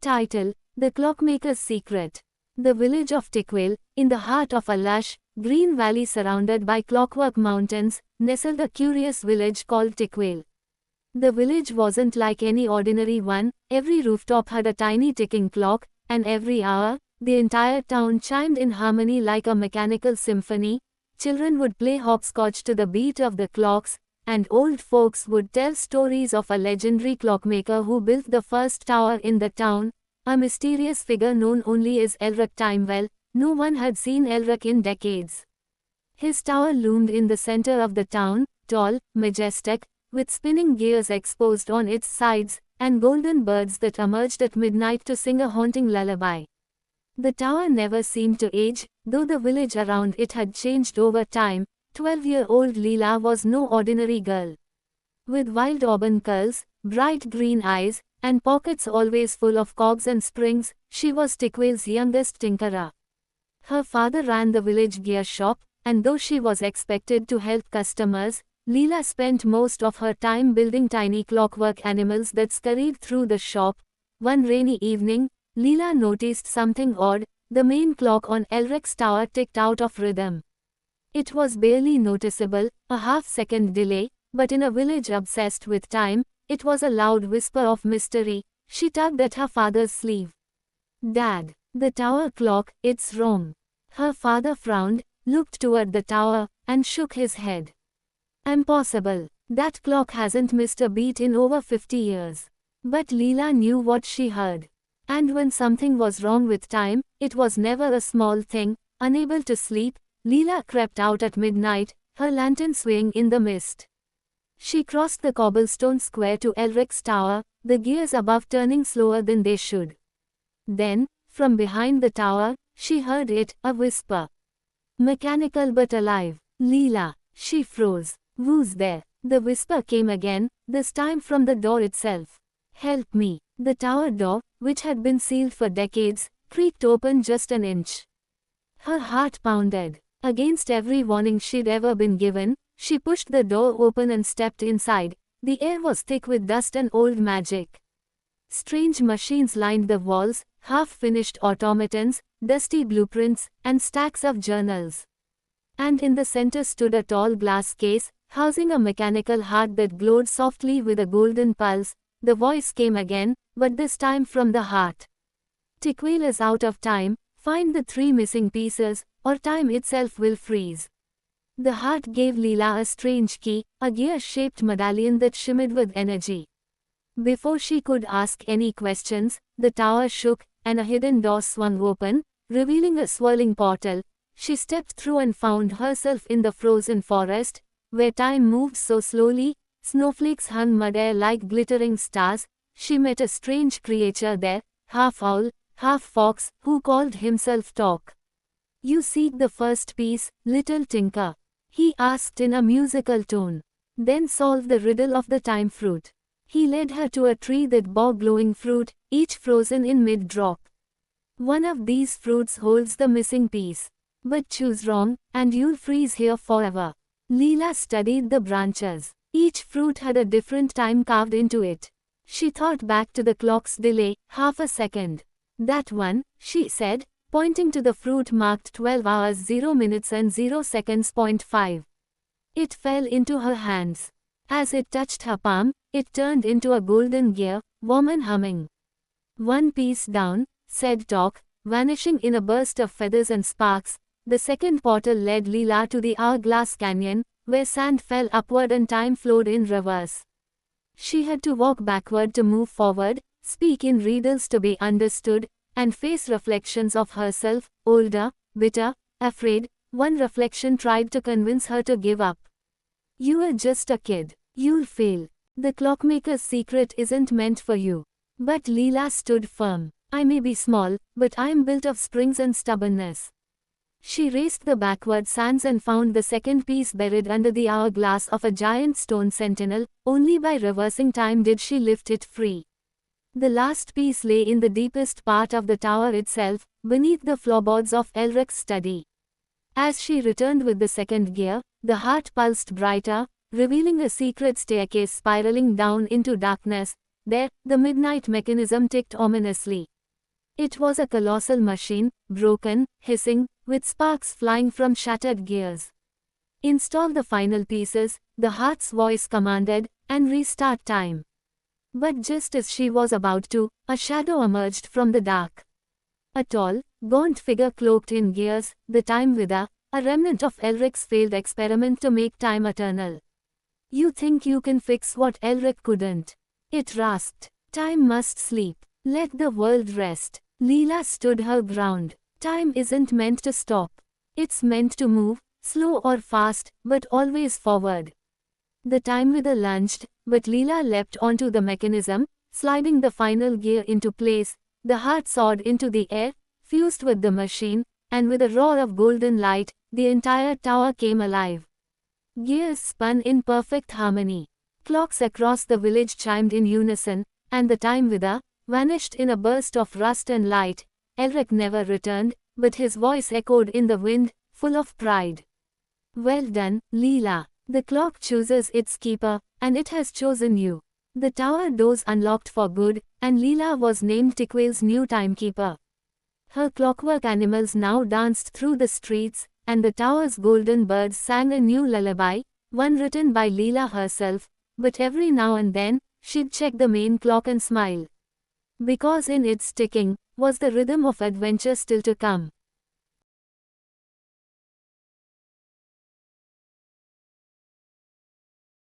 Title: The Clockmaker's Secret. The village of Tickville, in the heart of a lush, green valley surrounded by clockwork mountains, nestled a curious village called Tickville. The village wasn't like any ordinary one. Every rooftop had a tiny ticking clock, and every hour, the entire town chimed in harmony like a mechanical symphony. Children would play hopscotch to the beat of the clocks, and old folks would tell stories of a legendary clockmaker who built the first tower in the town, a mysterious figure known only as Elric Timewell. No one had seen Elric in decades. His tower loomed in the center of the town, tall, majestic, with spinning gears exposed on its sides, and golden birds that emerged at midnight to sing a haunting lullaby. The tower never seemed to age, though the village around it had changed over time. 12-year-old Leela was no ordinary girl. With wild auburn curls, bright green eyes, and pockets always full of cogs and springs, she was Tickville's youngest tinkerer. Her father ran the village gear shop, and though she was expected to help customers, Leela spent most of her time building tiny clockwork animals that scurried through the shop. One rainy evening, Leela noticed something odd. The main clock on Elric's tower ticked out of rhythm. It was barely noticeable, a half-second delay, but in a village obsessed with time, it was a loud whisper of mystery. She tugged at her father's sleeve. "Dad, the tower clock, it's wrong." Her father frowned, looked toward the tower, and shook his head. "Impossible. That clock hasn't missed a beat in over 50 years. But Leela knew what she heard. And when something was wrong with time, it was never a small thing. Unable to sleep, Leela crept out at midnight, her lantern swaying in the mist. She crossed the cobblestone square to Elric's tower, the gears above turning slower than they should. Then, from behind the tower, she heard it, a whisper. Mechanical but alive. "Leela." She froze. "Who's there?" The whisper came again, this time from the door itself. "Help me." The tower door, which had been sealed for decades, creaked open just an inch. Her heart pounded. Against every warning she'd ever been given, she pushed the door open and stepped inside. The air was thick with dust and old magic. Strange machines lined the walls, half-finished automatons, dusty blueprints, and stacks of journals. And in the center stood a tall glass case, housing a mechanical heart that glowed softly with a golden pulse. The voice came again, but this time from the heart. "Tickville is out of time. Find the 3 missing pieces, or time itself will freeze." The heart gave Leela a strange key, a gear-shaped medallion that shimmered with energy. Before she could ask any questions, the tower shook, and a hidden door swung open, revealing a swirling portal. She stepped through and found herself in the frozen forest, where time moved so slowly, snowflakes hung mid-air like glittering stars. She met a strange creature there, half owl, half fox, who called himself Talk. "You seek the first piece, little tinker?" he asked in a musical tone. "Then solve the riddle of the time fruit." He led her to a tree that bore glowing fruit, each frozen in mid-drop. "One of these fruits holds the missing piece. But choose wrong, and you'll freeze here forever." Leela studied the branches. Each fruit had a different time carved into it. She thought back to the clock's delay, half a second. "That one," she said, pointing to the fruit marked 12 hours 0 minutes and 0 seconds. 5. It fell into her hands. As it touched her palm, it turned into a golden gear, warm and humming. "One piece down," said Talk, vanishing in a burst of feathers and sparks. The second portal led Leela to the Hourglass Canyon, where sand fell upward and time flowed in reverse. She had to walk backward to move forward, speak in riddles to be understood, and face reflections of herself, older, bitter, afraid. One reflection tried to convince her to give up. "You are just a kid. You'll fail. The clockmaker's secret isn't meant for you." But Leela stood firm. "I may be small, but I'm built of springs and stubbornness." She raced the backward sands and found the second piece buried under the hourglass of a giant stone sentinel. Only by reversing time did she lift it free. The last piece lay in the deepest part of the tower itself, beneath the floorboards of Elric's study. As she returned with the second gear, the heart pulsed brighter, revealing a secret staircase spiraling down into darkness. There, the midnight mechanism ticked ominously. It was a colossal machine, broken, hissing, with sparks flying from shattered gears. Install the final pieces, the heart's voice commanded, and restart time. But just as she was about to, a shadow emerged from the dark. A tall, gaunt figure cloaked in gears, the Time Wither, a remnant of Elric's failed experiment to make time eternal. You think you can fix what Elric couldn't? It rasped. Time must sleep. Let the world rest. Leela stood her ground. Time isn't meant to stop. It's meant to move, slow or fast, but always forward. The Time Wither lunged, but Leela leapt onto the mechanism, sliding the final gear into place. The heart soared into the air, fused with the machine, and with a roar of golden light, the entire tower came alive. Gears spun in perfect harmony. Clocks across the village chimed in unison, and the Time Wither vanished in a burst of rust and light. Elric never returned, but his voice echoed in the wind, full of pride. Well done, Leela. The clock chooses its keeper, and it has chosen you. The tower doors unlocked for good, and Leela was named Tickweil's new timekeeper. Her clockwork animals now danced through the streets, and the tower's golden birds sang a new lullaby, one written by Leela herself, but every now and then, she'd check the main clock and smile. Because in its ticking, was the rhythm of adventure still to come.